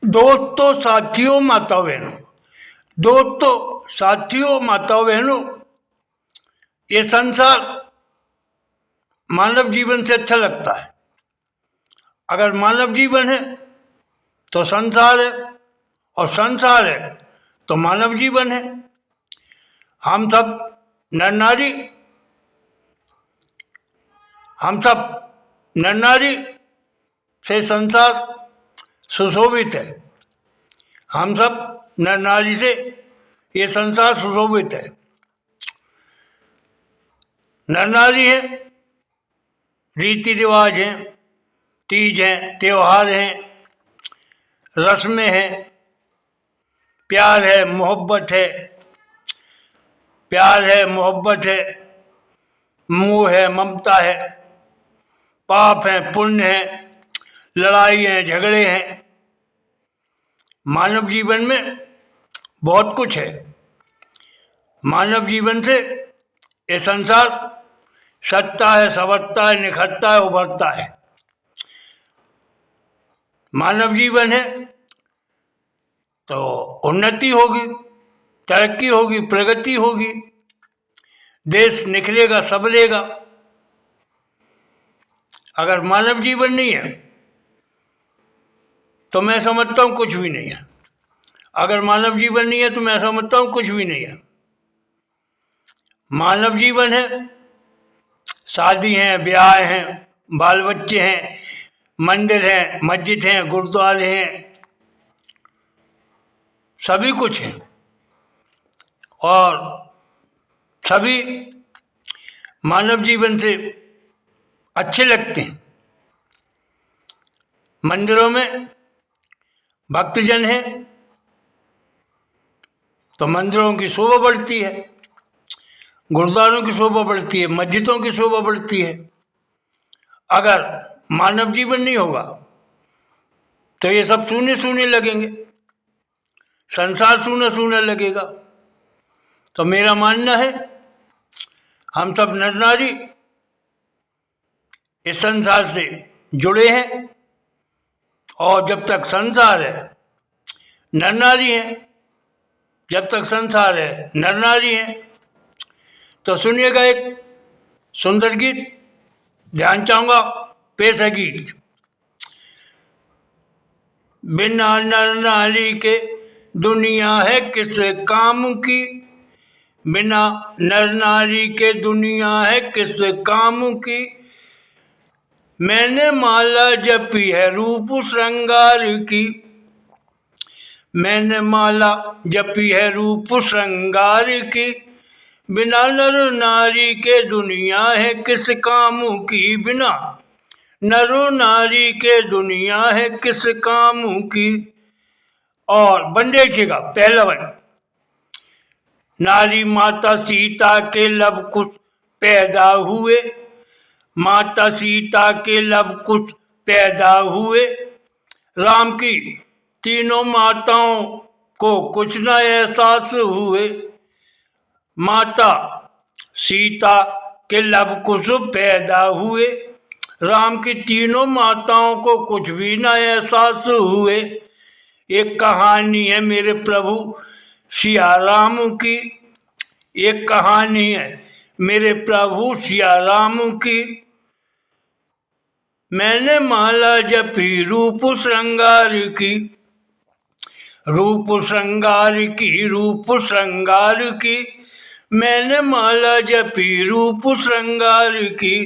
दोस्तों, साथियों, माताओं बहनों, दोस्तों, साथियों, माताओं बहनों, ये संसार मानव जीवन से अच्छा लगता है। अगर मानव जीवन है तो संसार है, और संसार है तो मानव जीवन है। हम सब नर नारी से संसार सुशोभित है। हम सब नर नारी से ये संसार सुशोभित है। नर नारी है, रीति रिवाज हैं, तीज हैं, त्योहार हैं, रस्में हैं, प्यार है, मोहब्बत है, मोह है, ममता है, पाप है, पुण्य है, लड़ाई है, झगड़े हैं। मानव जीवन में बहुत कुछ है। मानव जीवन से ये संसार सजता है, संवरता है, निखरता है, उभरता है। मानव जीवन है तो उन्नति होगी, तरक्की होगी, प्रगति होगी, देश निखरेगा, सबलेगा। अगर मानव जीवन नहीं है तो मैं समझता हूँ कुछ भी नहीं है। अगर मानव जीवन नहीं है तो मैं समझता हूँ कुछ भी नहीं है। मानव जीवन है, शादी हैं, ब्याह हैं, बाल बच्चे हैं, मंदिर हैं, मस्जिद हैं, गुरुद्वारे हैं, सभी कुछ है। और सभी मानव जीवन से अच्छे लगते हैं। मंदिरों में भक्तजन हैं तो मंदिरों की शोभा बढ़ती है, गुरुद्वारों की शोभा बढ़ती है, मस्जिदों की शोभा बढ़ती है। अगर मानव जीवन नहीं होगा तो ये सब सूने सूने लगेंगे, संसार सूना सूना लगेगा। तो मेरा मानना है हम सब नर नारी इस संसार से जुड़े हैं, और जब तक संसार है नर नारी है, जब तक संसार है नर नारी है। तो सुनिएगा एक सुंदर गीत, ध्यान चाहूँगा, पेश है गीत। बिना नर नारी के दुनिया है किस काम की, बिना नर नारी के दुनिया है किस काम की। मैंने माला जपी है रूप श्रृंगार की, मैंने माला जपी है रूप श्रृंगार की। बिना नर नारी के दुनिया है किस काम की, बिना नर नारी के दुनिया है किस काम की। और बन देखिएगा पहला वन, नारी माता सीता के लब कुछ पैदा हुए, माता सीता के लब कुछ पैदा हुए। राम की तीनों माताओं को कुछ न एहसास हुए, माता सीता के लब कुछ पैदा हुए। राम की तीनों माताओं को कुछ भी न एहसास हुए। एक कहानी है मेरे प्रभु सिया राम की, एक कहानी है मेरे प्रभु सिया राम की। मैंने माला जपी रूप श्रृंगार की, रूप श्रृंगार की, रूप श्रृंगार की। मैंने माला जपी रूप श्रृंगार की।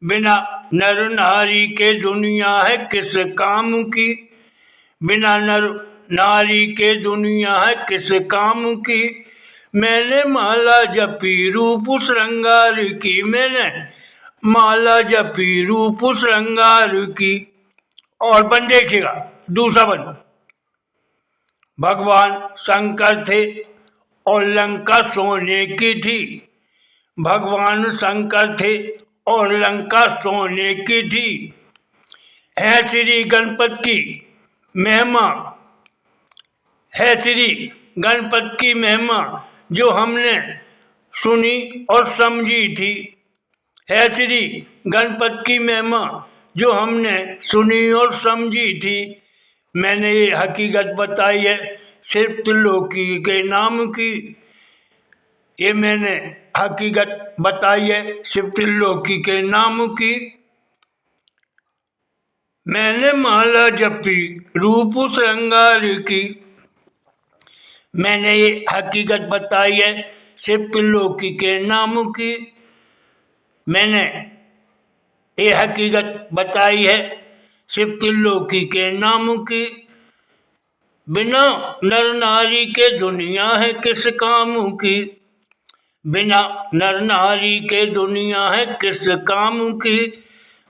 बिना नर नारी के दुनिया है किस काम की, बिना नर नारी के दुनिया है किस काम की। मैंने माला जपी रूप श्रृंगार की, मैंने माला जपी रूप श्रृंगार की। और बन देखिएगा दूसरा बन, भगवान शंकर थे और लंका सोने की थी, भगवान शंकर थे और लंका सोने की थी। है श्री गणपत की महिमा, है श्री गणपत की महिमा जो हमने सुनी और समझी थी, है श्री गणपत की महिमा जो हमने सुनी और समझी थी। मैंने ये हकीकत बताई है सिर्फ त्रिलोकी के नाम की। ये मैंने हकीकत बताई है सिर्फ त्रिलोकी के नाम की। मैंने माला जपी रूप श्रृंगार की। मैंने ये हकीकत बताई है सिर्फ त्रिलोकी के नाम की। मैंने ये हकीकत बताई है सिर्फ त्रिलोकी के नाम की। बिना नर नारी के दुनिया है किस काम की। बिना नर नारी के दुनिया है किस काम की।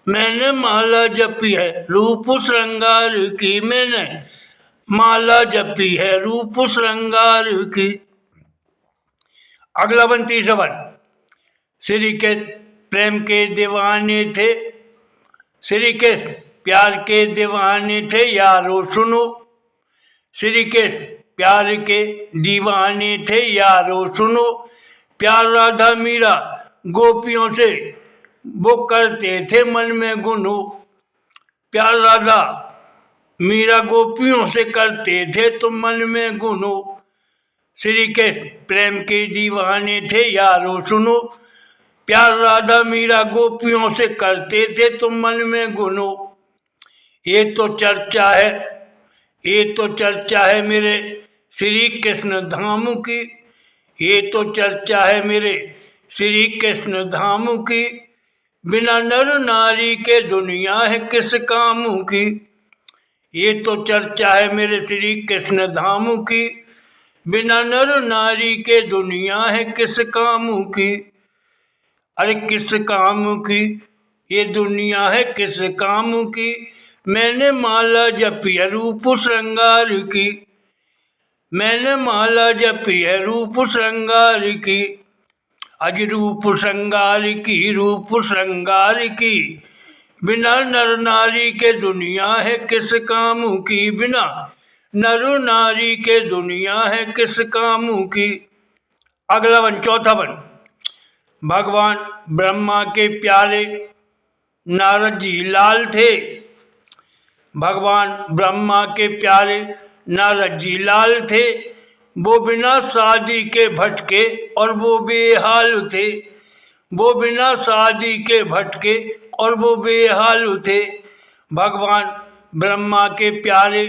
मैंने माला जपी है रूप श्रृंगार की। मैंने माला जपी है रूप श्रृंगार की। अगला वन तीसरा वन। श्री के प्रेम के दीवाने थे। श्री के प्यार के दीवाने थे यारो सुनो। श्री के प्यार के दीवाने थे यारो सुनो। प्यार राधा मीरा गोपियों से वो करते थे मन में गुनो। प्यार राधा मीरा गोपियों से करते थे तो मन में गुनो। श्री के प्रेम के दीवाने थे यारो सुनो। प्यार राधा मीरा गोपियों से करते थे तो मन में गुनो। ये तो चर्चा है, ये तो चर्चा है मेरे श्री कृष्ण धाम की। ये तो चर्चा है मेरे श्री कृष्ण धाम की। बिना नर नारी के दुनिया है किस काम की। ये तो चर्चा है मेरे श्री कृष्ण धाम की। बिना नर नारी के दुनिया है किस काम की। अरे किस काम की ये दुनिया है किस काम की। मैंने माला जपी है रूप श्रृंगार की। मैंने माला जपी है रूप श्रृंगार की। अज रूप श्रृंगार की रूप श्रृंगार की। बिना नर नारी के दुनिया है किस काम की। बिना नर नारी के दुनिया है किस काम की। अगला वन चौथा वन। भगवान ब्रह्मा के प्यारे नारद जी लाल थे। भगवान ब्रह्मा के प्यारे नारद जी लाल थे। वो बिना शादी के भटके और वो बेहाल थे। वो बिना शादी के भटके और वो बेहाल थे। भगवान ब्रह्मा के प्यारे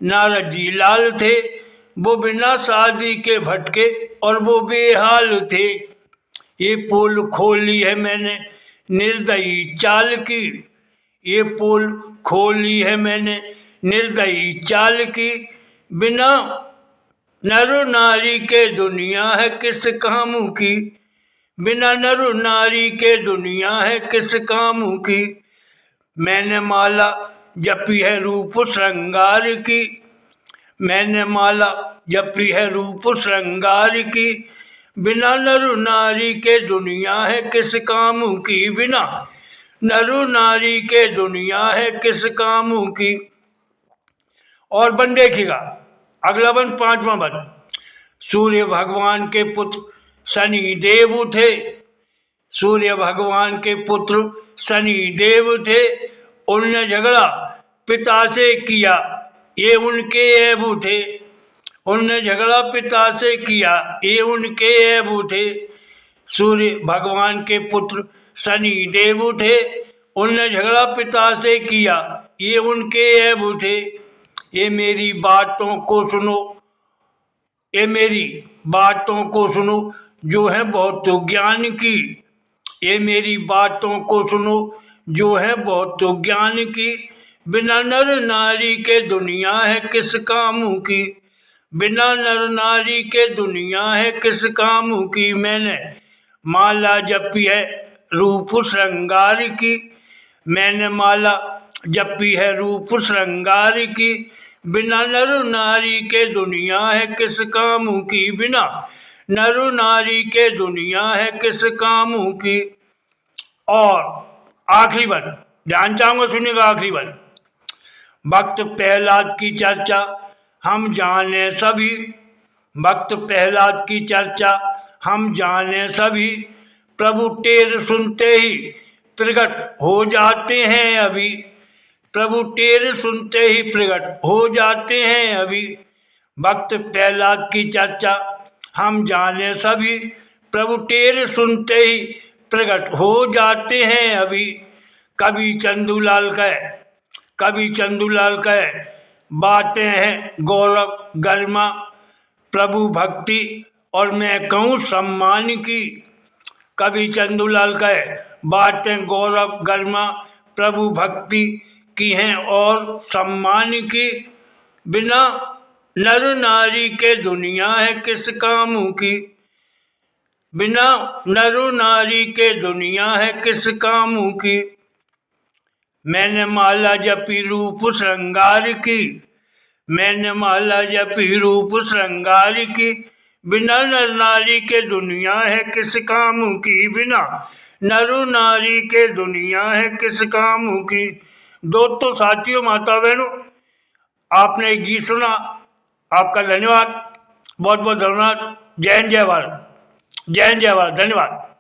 नारद जी लाल थे। वो बिना शादी के भटके और वो बेहाल थे। ये पोल खोली है मैंने निर्दयी चाल की। ये पोल खोली है मैंने निर्दयी चाल की। बिना नर नारी के दुनिया है किस काम की। बिना नर नारी के दुनिया है किस काम की। मैंने माला जपी है रूप श्रृंगार की। मैंने माला जपी है रूप श्रृंगार की। बिना नर नारी के दुनिया है किस काम की। बिना नर नारी के दुनिया है किस काम की। और वन देखिएगा अगला वन पांचवा वन। सूर्य भगवान के पुत्र शनि देव थे। सूर्य भगवान के पुत्र शनि देव थे। उनने झगड़ा पिता से किया ये उनके ऐब थे। उनने झगड़ा पिता से किया ये उनके ऐब थे। सूर्य भगवान के पुत्र शनि देव थे। उनने झगड़ा पिता से किया ये उनके ऐब थे। ये मेरी बातों को सुनो, ये मेरी बातों को सुनो जो है बहुत ज्ञान की। ये मेरी बातों को सुनो जो है बहुत ज्ञान की। बिना नर नारी के दुनिया है किस काम की। बिना नर नारी के दुनिया है किस काम की। मैंने माला जपी है रूप श्रृंगार की। मैंने माला जपी है रूप श्रृंगार की। बिना नर नारी के दुनिया है किस काम की। बिना नर नारी के दुनिया है किस काम की। और आखिरी वन ध्यान चाहूंगा सुनिएगा आखिरी वन। भक्त प्रहलाद की चर्चा हम जाने सभी। भक्त प्रहलाद की चर्चा हम जाने सभी। प्रभु टेर सुनते ही प्रकट हो जाते हैं अभी। प्रभु तेरे सुनते ही प्रकट हो जाते हैं अभी। भक्त प्रहलाद की चर्चा हम जाने सभी, प्रभु तेरे सुनते ही प्रकट हो जाते हैं अभी। कवि चंदूलाल कहे बातें हैं गौरव गरिमा प्रभु भक्ति और मैं कहूँ सम्मान की। कवि चंदूलाल कहे बातें गौरव गरिमा प्रभु भक्ति की हैं और सम्मान की। बिना नर नारी के दुनिया है किस काम की। बिना नर नारी के दुनिया है किस काम की। मैंने माला जपी रूप श्रृंगार की। मैंने माला जपी रूप श्रृंगार की। बिना नर नारी के दुनिया है किस काम की। बिना नर नारी के दुनिया है किस काम की। दोस्तों, साथियों, माता बहनों, आपने गीत सुना, आपका धन्यवाद, बहुत बहुत धन्यवाद। जय हिंद, जय भारत। जय हिंद, जय भारत। धन्यवाद।